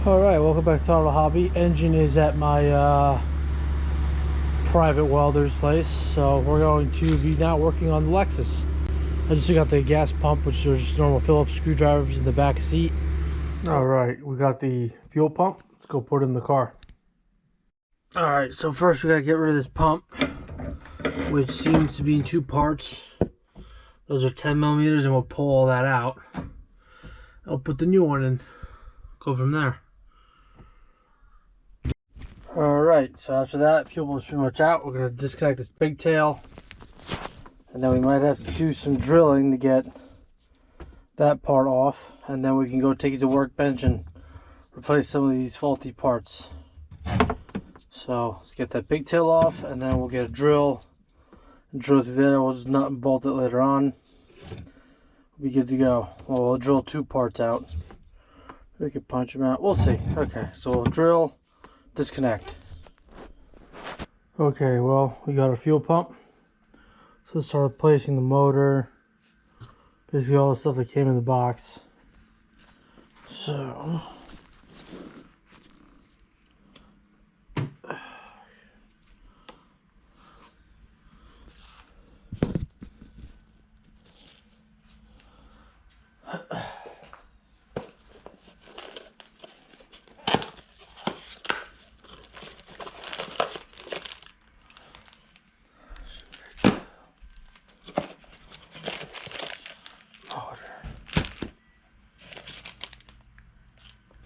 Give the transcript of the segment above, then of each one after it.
Alright, welcome back to Auto Hobby. Engine is at my private welder's place, so we're going to be now working on the Lexus. I just got the gas pump, which is just normal Phillips screwdrivers in the back seat. Alright, we got the fuel pump. Let's go put it in the car. Alright, so first we gotta get rid of this pump, which seems to be in two parts. Those are 10 millimeters, and we'll pull all that out. I'll put the new one in. Go from there. Alright, so after that, fuel pump's pretty much out. We're going to disconnect this big tail. And then we might have to do some drilling to get that part off. And then we can go take it to workbench and replace some of these faulty parts. So let's get that big tail off, and then we'll get a drill and drill through there. We'll just nut and bolt it later on. We'll be good to go. Well, we'll drill two parts out. We could punch them out. We'll see. Okay, so we'll drill, disconnect. Okay, well, we got our fuel pump. So let's start replacing the motor. Basically all the stuff that came in the box. So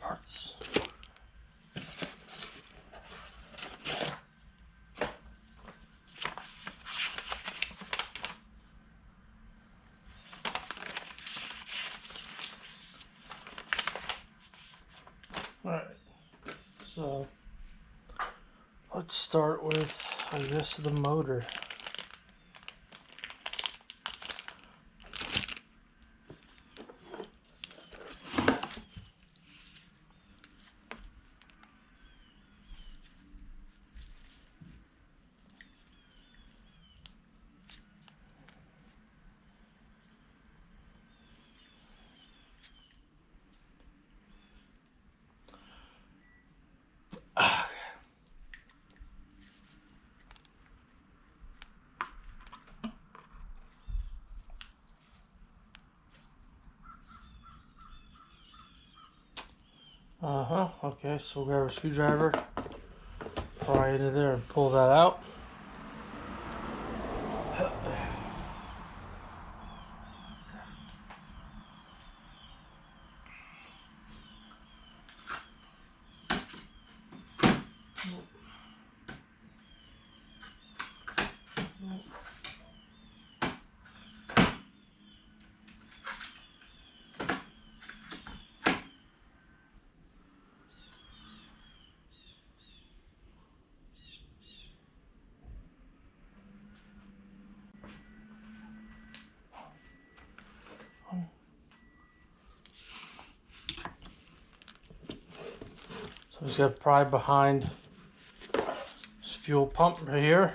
parts. Alright, so let's start with, I guess, the motor. Okay, so we'll grab a screwdriver, pry into there and pull that out. So I'm just going to pry behind this fuel pump right here,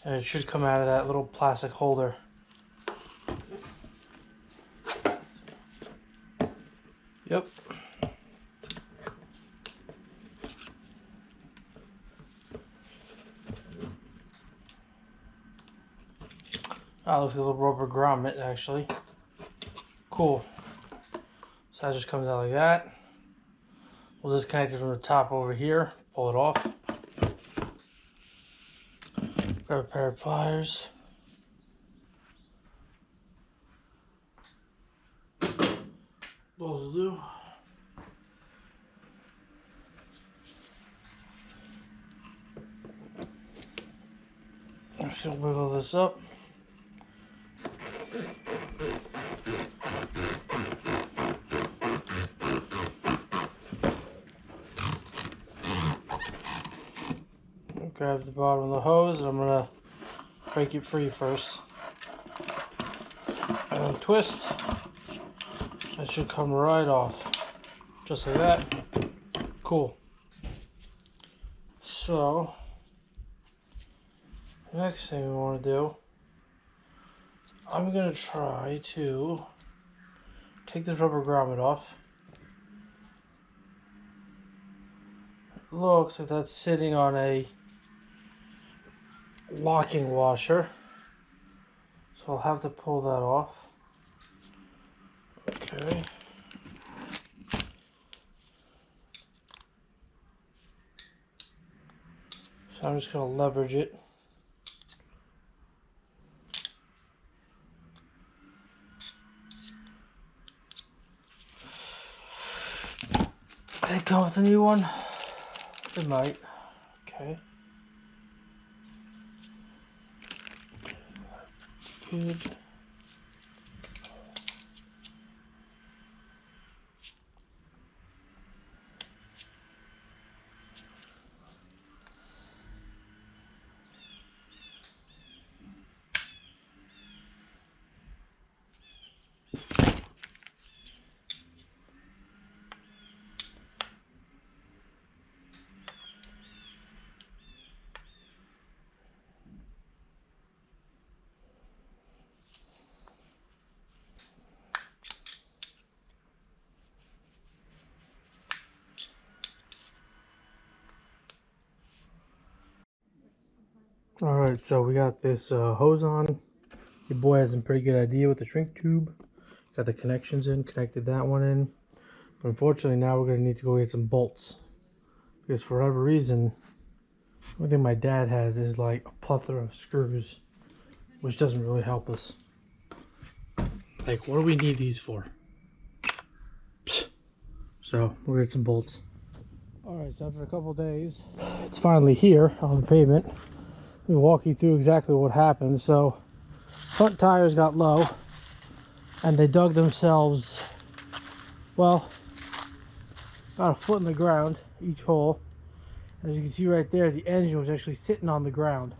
and it should come out of that little plastic holder. Yep. Ah, looks like a little rubber grommet actually. Cool. So that just comes out like that. We'll disconnect it from the top over here, pull it off. Grab a pair of pliers. Those will do. I'm just gonna wiggle this up. Grab the bottom of the hose, and I'm gonna break it free first. And then twist. That should come right off. Just like that. Cool. So, the next thing we want to do, I'm going to try to take this rubber grommet off. looks like that's sitting on a locking washer. So I'll have to pull that off. Okay. So I'm just going to leverage it. They come with a new one? It might. Okay. Good. Alright, so we got this hose on. Your boy has a pretty good idea with the shrink tube. Got the connections in, connected that one in. But unfortunately now we're going to need to go get some bolts. Because for whatever reason, the only thing my dad has is like a plethora of screws. Which doesn't really help us. Like, what do we need these for? So, we'll get some bolts. Alright, so after a couple days, it's finally here on the pavement. Let me walk you through exactly what happened. So, front tires got low, and they dug themselves, well, about a foot in the ground, each hole. As you can see right there, the engine was actually sitting on the ground.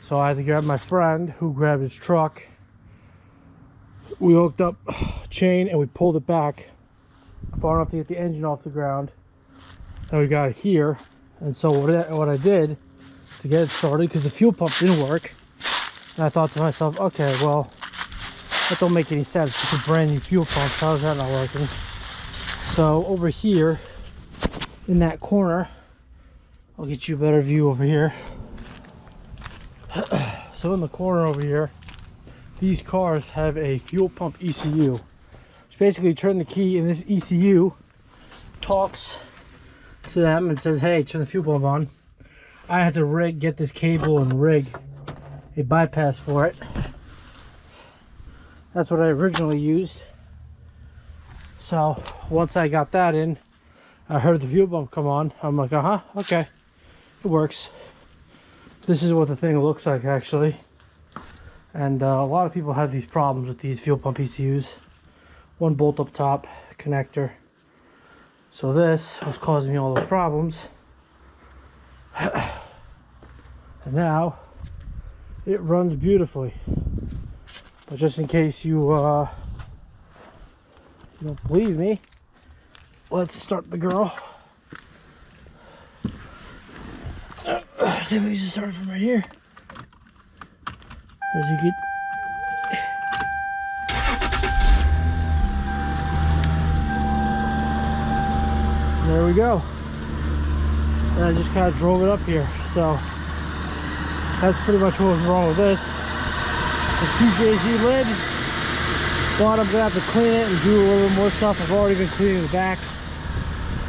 So I had to grab my friend, who grabbed his truck. We hooked up a chain and we pulled it back far enough to get the engine off the ground. And we got it here. And so what I did to get it started, because the fuel pump didn't work, and I thought to myself, okay, well, that don't make any sense. It's a brand new fuel pump. How is that not working? So over here in that corner, I'll get you a better view over here. So in the corner over here, these cars have a fuel pump ECU. Which basically, you turn the key and this ECU talks to them and says, hey, turn the fuel pump on. I had to get this cable and rig a bypass for it. That's what I originally used. So once I got that in, I heard the fuel pump come on. I'm like, okay, it works. This is what the thing looks like, actually. And a lot of people have these problems with these fuel pump ECUs. One bolt up top, connector. So this was causing me all those problems. And now it runs beautifully. But just in case you don't believe me, let's start the girl. See if we can start from right here. As you get. There we go. And I just kind of drove it up here. So that's pretty much what was wrong with this. The 2JZ lids. But I'm gonna have to clean it and do a little more stuff. I've already been cleaning the back.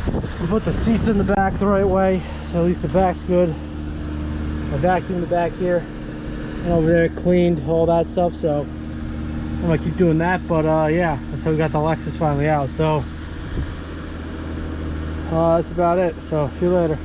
I put the seats in the back the right way, so at least the back's good. I vacuumed the back here and over there, cleaned all that stuff. So I'm gonna keep doing that. But yeah, that's how we got the Lexus finally out. So that's about it. So see you later.